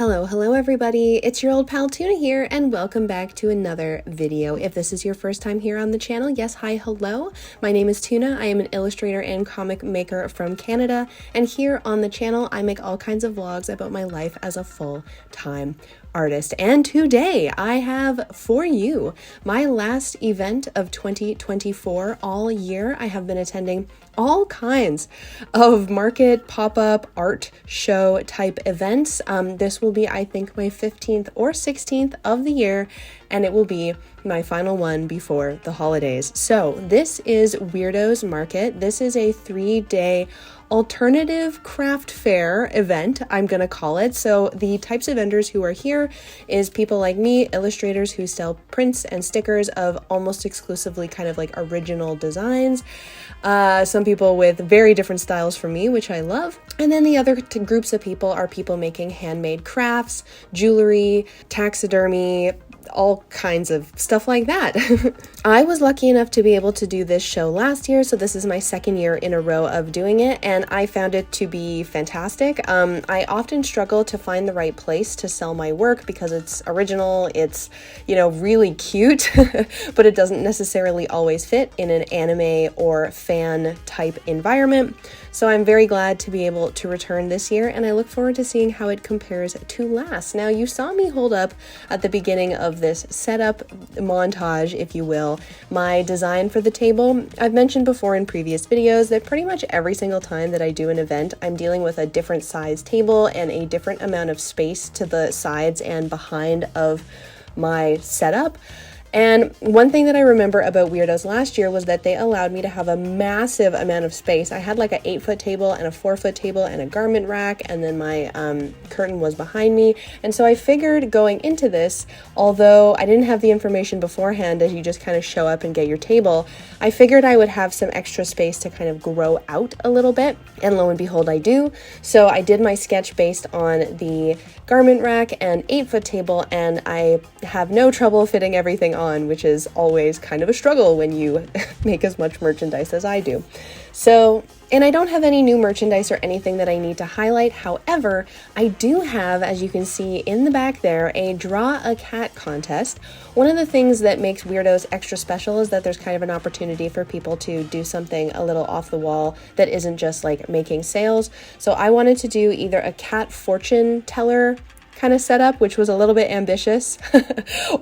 Hello everybody, it's your old pal Tuna here and welcome back to another video. If this is your first time here on the channel, yes, hi, hello. My name is Tuna, I am an illustrator and comic maker from Canada, and here on the channel I make all kinds of vlogs about my life as a full-time artist. And today I have for you my last event of 2024. All year I have been attending all kinds of market, pop-up, art show type events. This will be, I think, my 15th or 16th of the year, and it will be my final one before the holidays. So this is Weirdos Market. This is a 3-day alternative craft fair event, I'm gonna call it. So the types of vendors who are here is people like me, illustrators who sell prints and stickers of almost exclusively kind of like original designs. Some people with very different styles from me, which I love. And then the other groups of people are people making handmade crafts, jewelry, taxidermy, all kinds of stuff like that. I was lucky enough to be able to do this show last year, so this is my second year in a row of doing it, and I found it to be fantastic. I often struggle to find the right place to sell my work because it's original, it's, you know, really cute, but it doesn't necessarily always fit in an anime or fan type environment. So I'm very glad to be able to return this year, and I look forward to seeing how it compares to last. Now, you saw me hold up at the beginning of this setup montage, if you will, my design for the table. I've mentioned before in previous videos that pretty much every single time that I do an event, I'm dealing with a different size table and a different amount of space to the sides and behind of my setup. And one thing that I remember about Weirdos last year was that they allowed me to have a massive amount of space. I had like an 8-foot table and a 4-foot table and a garment rack, and then my curtain was behind me. And so I figured going into this, although I didn't have the information beforehand as you just kind of show up and get your table, I figured I would have some extra space to kind of grow out a little bit. And lo and behold, I do. So I did my sketch based on the garment rack and 8-foot table, and I have no trouble fitting everything on, which is always kind of a struggle when you make as much merchandise as I do. So, and I don't have any new merchandise or anything that I need to highlight. However, I do have, as you can see in the back there, a Draw a Cat contest. One of the things that makes Weirdos extra special is that there's kind of an opportunity for people to do something a little off the wall that isn't just like making sales. So I wanted to do either a cat fortune teller kind of setup, which was a little bit ambitious,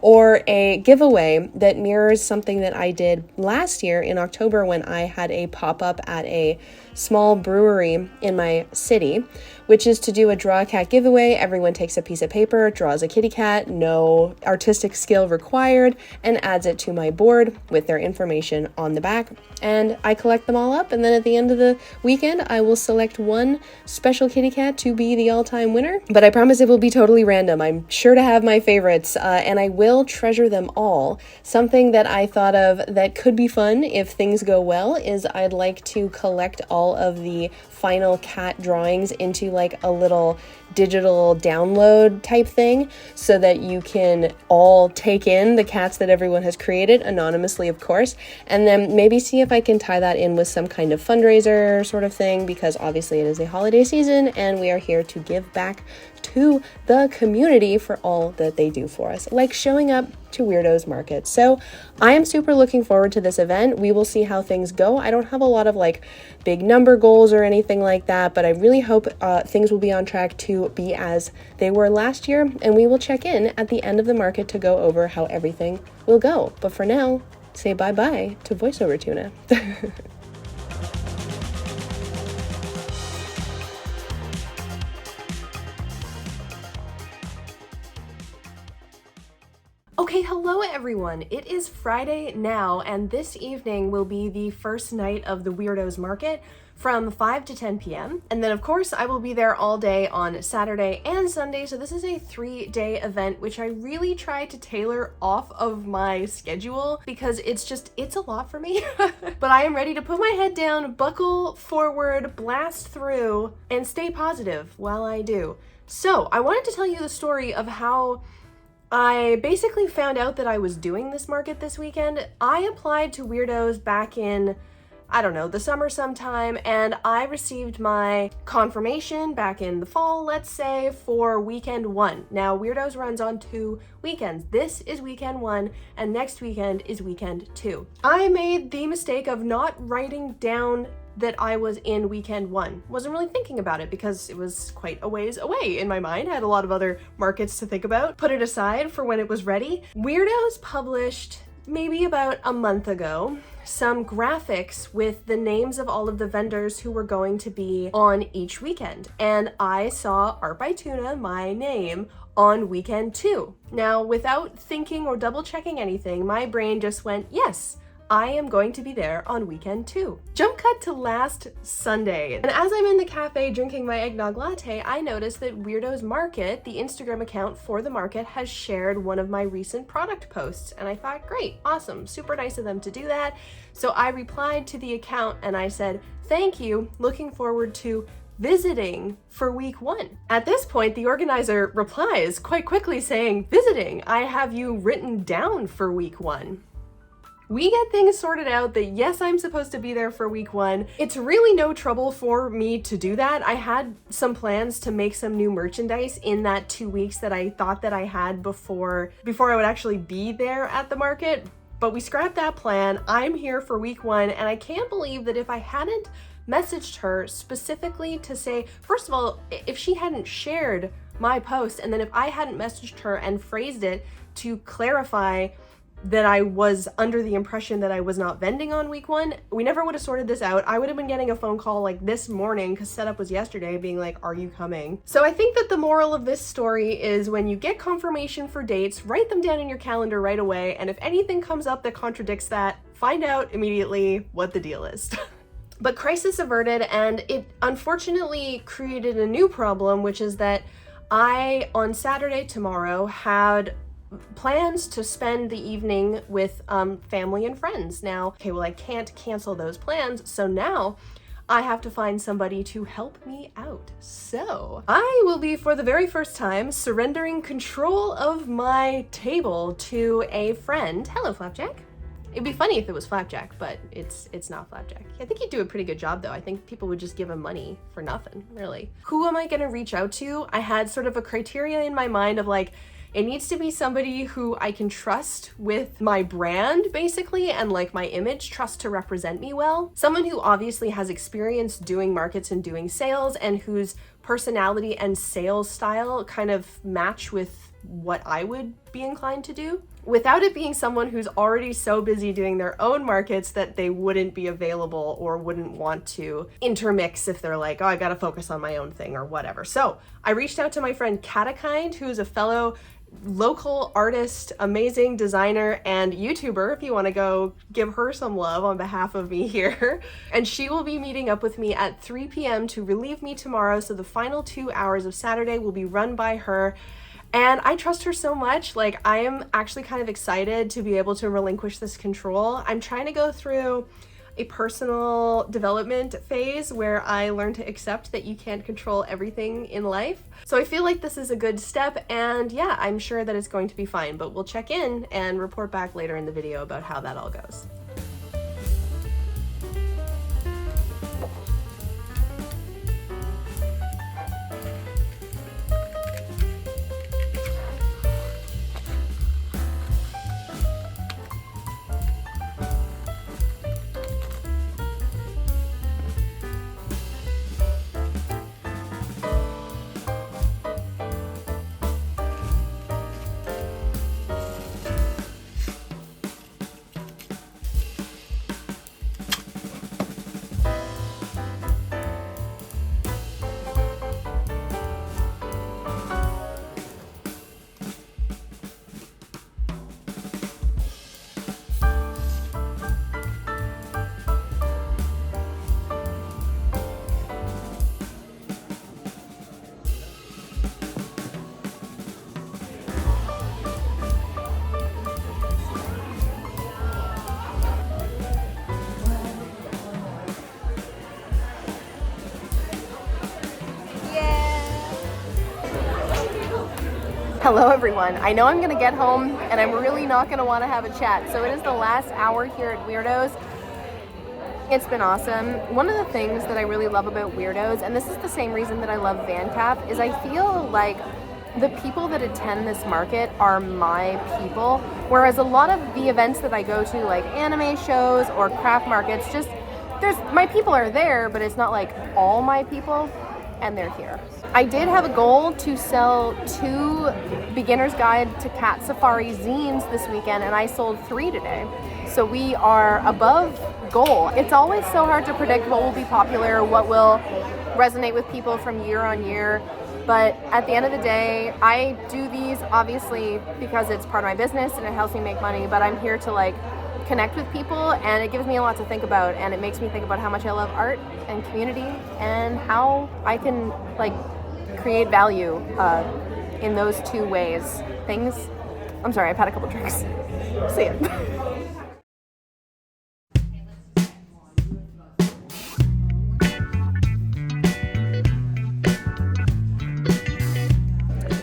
or a giveaway that mirrors something that I did last year in October when I had a pop-up at a small brewery in my city, which is to do a Draw a Cat giveaway. Everyone takes a piece of paper, draws a kitty cat, no artistic skill required, and adds it to my board with their information on the back. And I collect them all up, and then at the end of the weekend, I will select one special kitty cat to be the all-time winner. But I promise it will be totally random. I'm sure to have my favorites, and I will treasure them all. Something that I thought of that could be fun if things go well is I'd like to collect all of the final cat drawings into like a little digital download type thing so that you can all take in the cats that everyone has created, anonymously of course, and then maybe see if I can tie that in with some kind of fundraiser sort of thing, because obviously it is a holiday season and we are here to give back to the community for all that they do for us, like showing up to Weirdos Market. So I am super looking forward to this event. We will see how things go. I don't have a lot of like big number goals or anything like that, but I really hope things will be on track to be as they were last year, and we will check in at the end of the market to go over how everything will go. But for now, say bye-bye to VoiceOver Tuna. Okay, hello everyone. It is Friday now, and this evening will be the first night of the Weirdos Market from 5 to 10 p.m. And then of course I will be there all day on Saturday and Sunday. So this is a 3-day event, which I really try to tailor off of my schedule because it's a lot for me. But I am ready to put my head down, buckle forward, blast through, and stay positive while I do. So I wanted to tell you the story of how I basically found out that I was doing this market this weekend. I applied to Weirdos back in I don't know, the summer sometime, and I received my confirmation back in the fall, let's say, for weekend 1. Now, Weirdos runs on 2 weekends. This is weekend 1, and next weekend is weekend 2. I made the mistake of not writing down that I was in weekend 1. Wasn't really thinking about it because it was quite a ways away in my mind. I had a lot of other markets to think about. Put it aside for when it was ready. Weirdos published maybe about a month ago some graphics with the names of all of the vendors who were going to be on each weekend. And I saw Art by Tuna, my name, on weekend 2. Now, without thinking or double checking anything, my brain just went, yes, I am going to be there on weekend 2. Jump cut to last Sunday. And as I'm in the cafe drinking my eggnog latte, I noticed that Weirdos Market, the Instagram account for the market, has shared one of my recent product posts. And I thought, great, awesome, super nice of them to do that. So I replied to the account and I said, thank you, looking forward to visiting for week 1. At this point, the organizer replies quite quickly saying, visiting, I have you written down for week 1. We get things sorted out that yes, I'm supposed to be there for week 1. It's really no trouble for me to do that. I had some plans to make some new merchandise in that 2 weeks that I thought that I had before I would actually be there at the market, but we scrapped that plan. I'm here for week 1, and I can't believe that if I hadn't messaged her specifically to say, first of all, if she hadn't shared my post, and then if I hadn't messaged her and phrased it to clarify that I was under the impression that I was not vending on week 1, we never would have sorted this out. I would have been getting a phone call like this morning, because setup was yesterday, being like, are you coming? So I think that the moral of this story is when you get confirmation for dates, write them down in your calendar right away, and if anything comes up that contradicts that, find out immediately what the deal is. But crisis averted, and it unfortunately created a new problem, which is that I, on Saturday tomorrow, had plans to spend the evening with family and friends. Now, okay, well, I can't cancel those plans, so now I have to find somebody to help me out. So I will be, for the very first time, surrendering control of my table to a friend. Hello, Flapjack. It'd be funny if it was Flapjack, but it's not Flapjack. I think he'd do a pretty good job, though. I think people would just give him money for nothing, really. Who am I gonna reach out to? I had sort of a criteria in my mind of like, it needs to be somebody who I can trust with my brand, basically, and like my image, trust to represent me well. Someone who obviously has experience doing markets and doing sales, and whose personality and sales style kind of match with what I would be inclined to do, without it being someone who's already so busy doing their own markets that they wouldn't be available or wouldn't want to intermix if they're like, oh, I gotta focus on my own thing or whatever. So I reached out to my friend Catakind, who's a fellow local artist, amazing designer, and YouTuber, if you want to go give her some love on behalf of me here. And she will be meeting up with me at 3 p.m. to relieve me tomorrow, so the final 2 hours of Saturday will be run by her. And I trust her so much. Like, I am actually kind of excited to be able to relinquish this control. I'm trying to go through a personal development phase where I learn to accept that you can't control everything in life. So I feel like this is a good step, and yeah, I'm sure that it's going to be fine, but we'll check in and report back later in the video about how that all goes. Hello everyone. I know I'm gonna get home and I'm really not gonna want to have a chat, so it is the last hour here at Weirdos. It's been awesome. One of the things that I really love about Weirdos, and this is the same reason that I love VanCap, is I feel like the people that attend this market are my people, whereas a lot of the events that I go to, like anime shows or craft markets, just my people are there, but it's not like all my people, and they're here. I did have a goal to sell 2 Beginner's Guide to Cat Safari zines this weekend, and I sold 3 today. So we are above goal. It's always so hard to predict what will be popular, what will resonate with people from year on year. But at the end of the day, I do these obviously because it's part of my business and it helps me make money, but I'm here to like connect with people, and it gives me a lot to think about, and it makes me think about how much I love art and community and how I can like create value in those 2 ways. I'm sorry, I've had a couple drinks. See ya.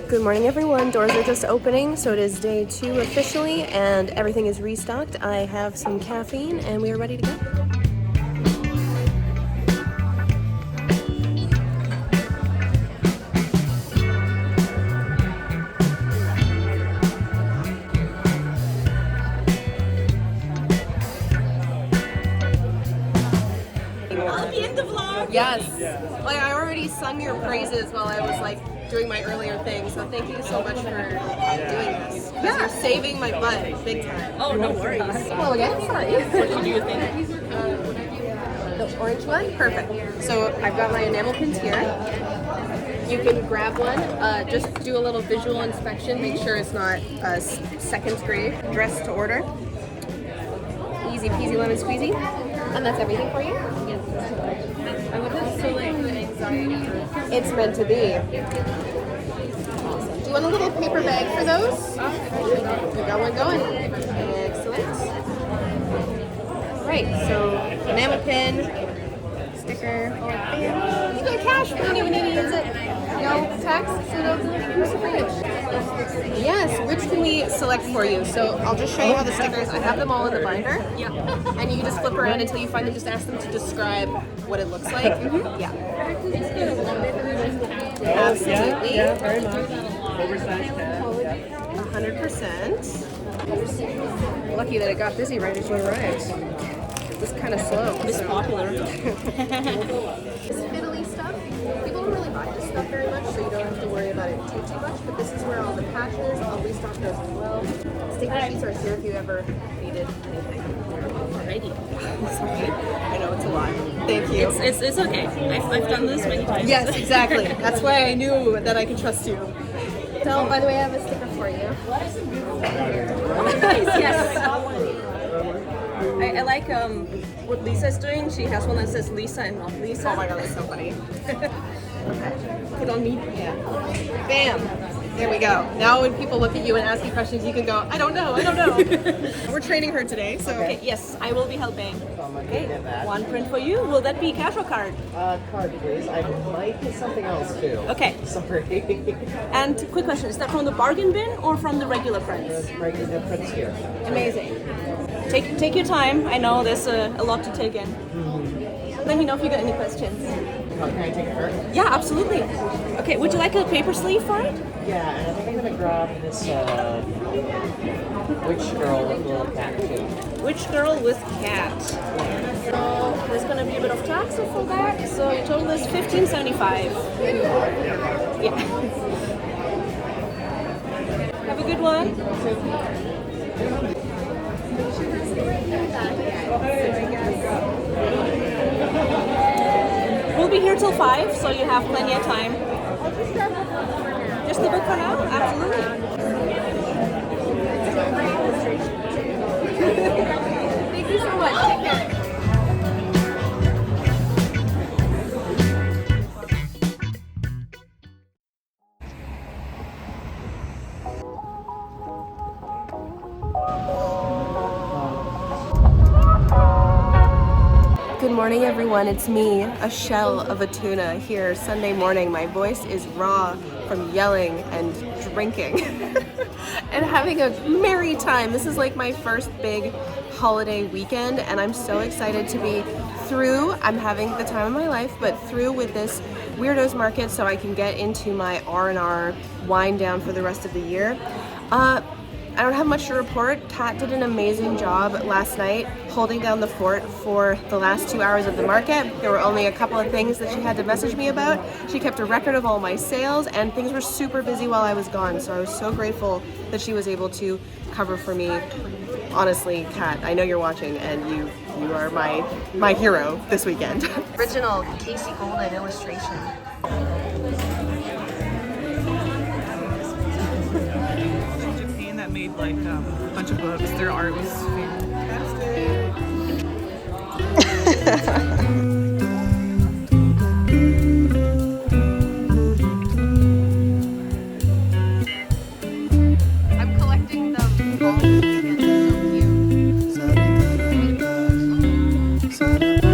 Good morning, everyone. Doors are just opening, so it is day 2 officially, and everything is restocked. I have some caffeine, and we are ready to go. I'll be in the vlog. Yes. Like I already sung your praises while I was like doing my earlier thing, so thank you so much for doing this. Yeah. You're saving my butt big time. Oh, no worries. Hello again, sorry. What do you think? The orange one? Perfect. So I've got my enamel pins here. You can grab one, just do a little visual inspection, make sure it's not second grade, dress to order. Easy peasy lemon squeezy. And that's everything for you? I would also like the anxiety. It's meant to be. Awesome. Do you want a little paper bag for those? We got one going. Excellent. Right, so enamel pin, sticker, bam. You got cash when you need to use it. No tax, Yes, which can we select for you? So I'll just show you all the stickers. I have them all in the binder. Yeah. And you can just flip around until you find them. Just ask them to describe what it looks like. Mm-hmm. Yeah. Absolutely. Yeah, very much. Oversized cat. 100%. Lucky that it got busy right as you arrived. It was kind of slow. It's popular. This fiddly stuff, people don't really buy this stuff very much, so you don't have to worry about it too much, but this is where all the patches, I'll restock those as well. Sticky sheets are here if you ever needed anything. Alrighty. Sorry. I know it's a lot. Thank you. It's okay. I've done this many times. Yes, exactly. That's why I knew that I could trust you. So, by the way, I have a sticker for you. Nice, yes. I like what Lisa's doing. She has one that says Lisa and not Lisa. Oh my god, that's so funny. Put on me. Yeah. Bam. There we go. Now when people look at you and ask you questions, you can go, I don't know. We're training her today, so. Okay, yes, I will be helping. Okay, one print for you. Will that be cash or card? Card, please. I might get something else too. Okay. Sorry. And quick question, is that from the bargain bin or from the regular prints? Regular prints here. Amazing. Take your time. I know there's a lot to take in. Let me know if you got any questions. Oh, can I take it first? Yeah, absolutely. Okay, would you like a paper sleeve for it? Yeah, and I think I'm gonna grab this witch girl with a little cat too. Witch girl with cat. So there's gonna be a bit of tax for that. So your total is $15.75. Yeah. Have a good one. We'll be here till 5, so you have plenty of time. Just the book for now? Absolutely. Thank you so much. Take care. Good morning, everyone. It's me, a shell of a tuna, here Sunday morning. My voice is raw from yelling and drinking and having a merry time. This is like my first big holiday weekend, and I'm so excited to be through. I'm having the time of my life, but through with this Weirdos Market so I can get into my R&R wind down for the rest of the year. I don't have much to report. Kat did an amazing job last night holding down the fort for the last 2 hours of the market. There were only a couple of things that she had to message me about. She kept a record of all my sales, and things were super busy while I was gone, so I was so grateful that she was able to cover for me. Honestly, Kat, I know you're watching, and you are my hero this weekend. Original Casey Golden illustration. That made like a bunch of books. Their art was fantastic. I'm collecting them. So cute.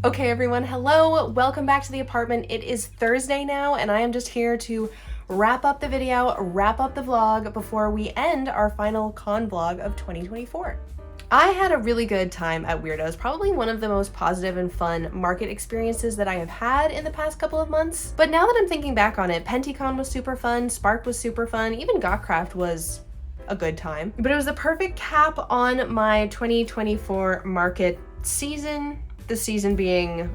Okay everyone, hello, welcome back to the apartment. It is Thursday now and I am just here to wrap up the video, wrap up the vlog before we end our final con vlog of 2024. I had a really good time at Weirdos, probably one of the most positive and fun market experiences that I have had in the past couple of months. But now that I'm thinking back on it, Penticon was super fun, Spark was super fun, even Gotcraft was a good time. But it was the perfect cap on my 2024 market season, the season being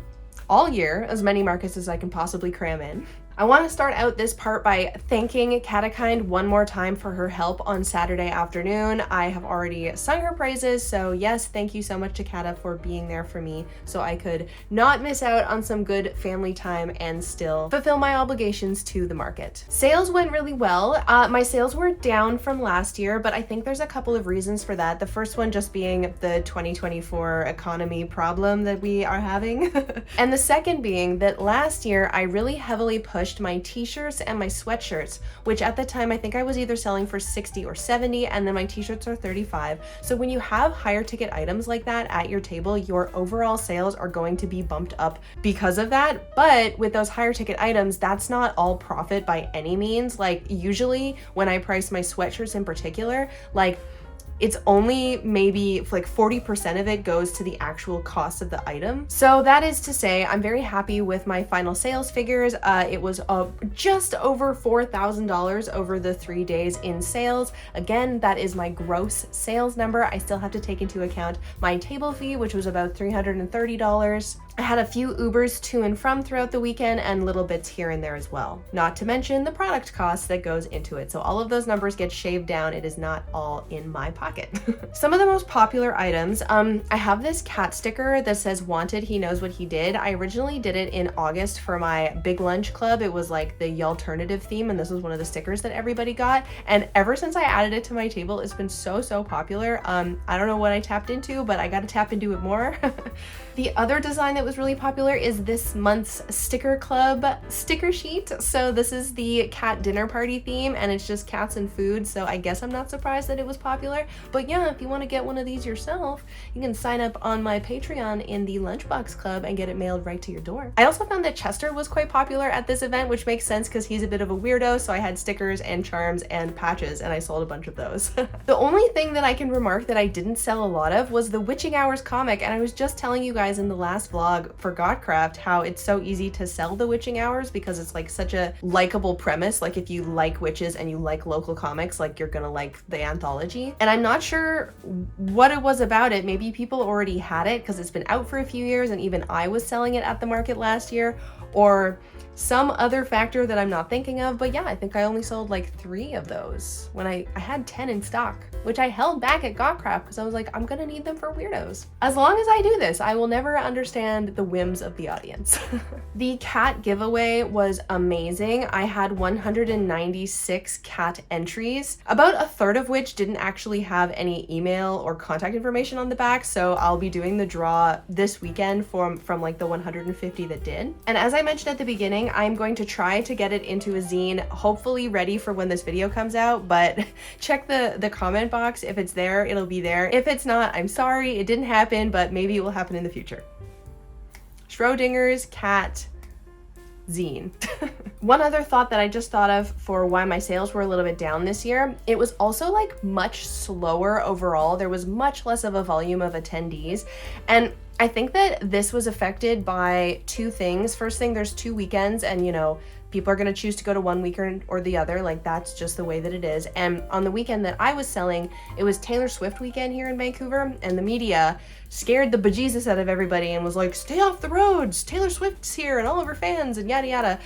all year, as many markets as I can possibly cram in. I want to start out this part by thanking Catakind one more time for her help on Saturday afternoon. I have already sung her praises, so yes, thank you so much to Cata for being there for me so I could not miss out on some good family time and still fulfill my obligations to the market. Sales went really well. My sales were down from last year, but I think there's a couple of reasons for that. The first one just being the 2024 economy problem that we are having. And the second being that last year I really heavily pushed my t-shirts and my sweatshirts, which at the time I think I was either selling for 60 or 70, and then my t-shirts are 35. So when you have higher ticket items like that at your table, your overall sales are going to be bumped up because of that. But with those higher ticket items, that's not all profit by any means. Like usually when I price my sweatshirts in particular, like it's only maybe like 40% of it goes to the actual cost of the item. So that is to say, I'm very happy with my final sales figures. It was just over $4,000 over the 3 days in sales. Again, that is my gross sales number. I still have to take into account my table fee, which was about $330. I had a few Ubers to and from throughout the weekend and little bits here and there as well. Not to mention the product cost that goes into it. So all of those numbers get shaved down. It is not all in my pocket. Some of the most popular items, I have this cat sticker that says wanted, he knows what he did. I originally did it in August for my big lunch club. It was like the alternative theme, and this was one of the stickers that everybody got. And ever since I added it to my table, it's been so popular. I don't know what I tapped into, but I got to tap into it more. The other design that was really popular is this month's Sticker Club sticker sheet. So this is the cat dinner party theme, and it's just cats and food. So I guess I'm not surprised that it was popular. But yeah, if you want to get one of these yourself, you can sign up on my Patreon in the Lunchbox Club and get it mailed right to your door. I also found that Chester was quite popular at this event, which makes sense because he's a bit of a weirdo. So I had stickers and charms and patches, and I sold a bunch of those. The only thing that I can remark that I didn't sell a lot of was the Witching Hours comic. And I was just telling you guys in the last vlog for Godcraft how it's so easy to sell the Witching Hours because it's like such a likable premise. Like if you like witches and you like local comics, like you're gonna like the anthology. And I'm not sure what it was about it. Maybe people already had it because it's been out for a few years and even I was selling it at the market last year, or some other factor that I'm not thinking of. But yeah, I think I only sold like 3 of those when I had 10 in stock, which I held back at Godcraft because I was like, I'm gonna need them for weirdos. As long as I do this, I will never understand the whims of the audience. The cat giveaway was amazing. I had 196 cat entries, about a third of which didn't actually have any email or contact information on the back. So I'll be doing the draw this weekend from like the 150 that did. And as I mentioned at the beginning, I'm going to try to get it into a zine, hopefully ready for when this video comes out, but check the comment box. If it's there, it'll be there. If it's not, I'm sorry, it didn't happen, but maybe it will happen in the future. Schrodinger's cat zine. One other thought that I just thought of for why my sales were a little bit down this year, it was also like much slower overall. There was much less of a volume of attendees, and I think that this was affected by 2 things. First thing, there's 2 weekends, and you know, people are going to choose to go to one weekend or the other. Like that's just the way that it is. And on the weekend that I was selling, it was Taylor Swift weekend here in Vancouver, and the media scared the bejesus out of everybody and was like, stay off the roads, Taylor Swift's here and all of her fans and yada yada.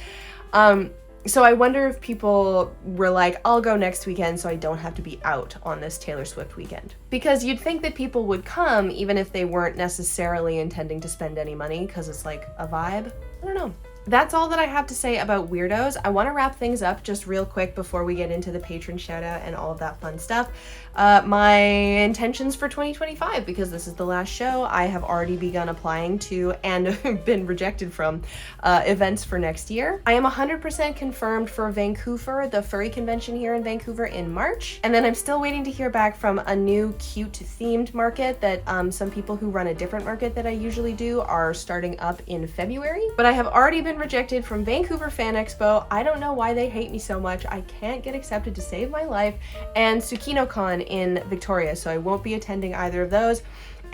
So I wonder if people were like, I'll go next weekend so I don't have to be out on this Taylor Swift weekend. Because you'd think that people would come even if they weren't necessarily intending to spend any money because it's like a vibe. I don't know. That's all that I have to say about weirdos. I want to wrap things up just real quick before we get into the patron shout out and all of that fun stuff. My intentions for 2025, because this is the last show, I have already begun applying to and been rejected from events for next year. I am 100% confirmed for Vancouver, the furry convention here in Vancouver in March. And then I'm still waiting to hear back from a new cute themed market that some people who run a different market that I usually do are starting up in February. But I have already been rejected from Vancouver Fan Expo. I don't know why they hate me so much. I can't get accepted to save my life. And TsukinoCon in Victoria, so I won't be attending either of those.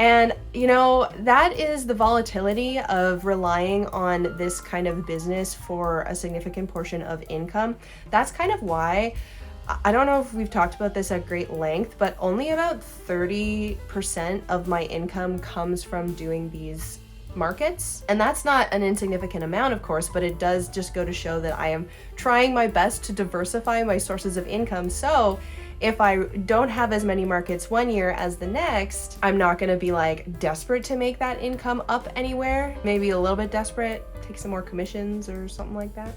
And you know, that is the volatility of relying on this kind of business for a significant portion of income. That's kind of why, I don't know if we've talked about this at great length, but only about 30% of my income comes from doing these markets. And that's not an insignificant amount, of course, but it does just go to show that I am trying my best to diversify my sources of income. So if I don't have as many markets one year as the next, I'm not gonna be like desperate to make that income up anywhere. Maybe a little bit desperate, take some more commissions or something like that.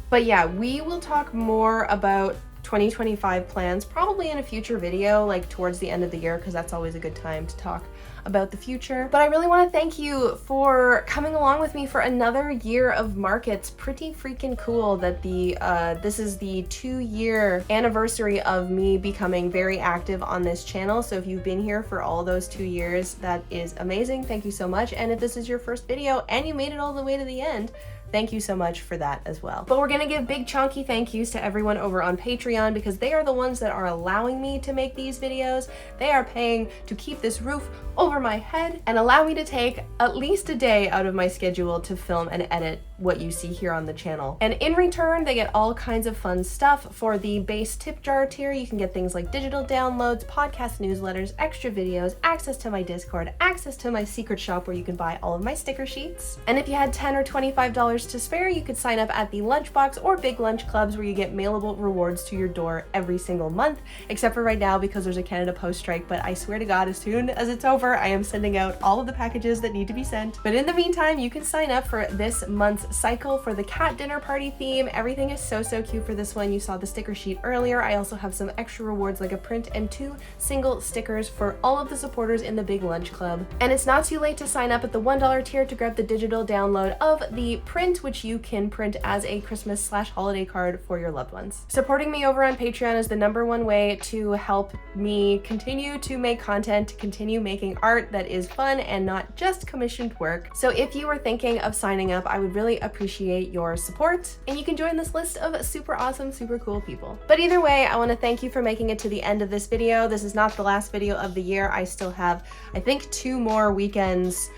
But yeah, we will talk more about 2025 plans probably in a future video, like towards the end of the year, because that's always a good time to talk about the future. But I really want to thank you for coming along with me for another year of markets. Pretty freaking cool that this is the 2-year anniversary of me becoming very active on this channel. So if you've been here for all those 2 years, that is amazing. Thank you so much. And if this is your first video and you made it all the way to the end, thank you so much for that as well. But we're gonna give big chunky thank yous to everyone over on Patreon, because they are the ones that are allowing me to make these videos. They are paying to keep this roof over my head and allow me to take at least a day out of my schedule to film and edit what you see here on the channel. And in return, they get all kinds of fun stuff. For the base tip jar tier, you can get things like digital downloads, podcast newsletters, extra videos, access to my Discord, access to my secret shop where you can buy all of my sticker sheets. And if you had $10 or $25 to spare, you could sign up at the Lunchbox or Big Lunch Clubs where you get mailable rewards to your door every single month, except for right now because there's a Canada Post strike, but I swear to God, as soon as it's over, I am sending out all of the packages that need to be sent. But in the meantime, you can sign up for this month's cycle for the cat dinner party theme. Everything is so cute for this one. You saw the sticker sheet earlier. I also have some extra rewards like a print and 2 single stickers for all of the supporters in the Big Lunch Club. And it's not too late to sign up at the $1 tier to grab the digital download of the print, which you can print as a Christmas/holiday card for your loved ones. Supporting me over on Patreon is the #1 way to help me continue to make content, to continue making art that is fun and not just commissioned work. So if you were thinking of signing up, I would really appreciate your support, and you can join this list of super awesome, super cool people. But either way, I want to thank you for making it to the end of this video. This is not the last video of the year. I still have, I think, 2 more weekends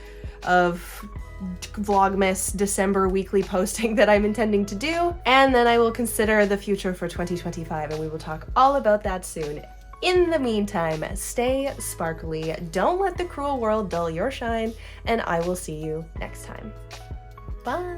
of Vlogmas December weekly posting that I'm intending to do, and then I will consider the future for 2025, and we will talk all about that soon. In the meantime, stay sparkly, don't let the cruel world dull your shine, and I will see you next time. Bye!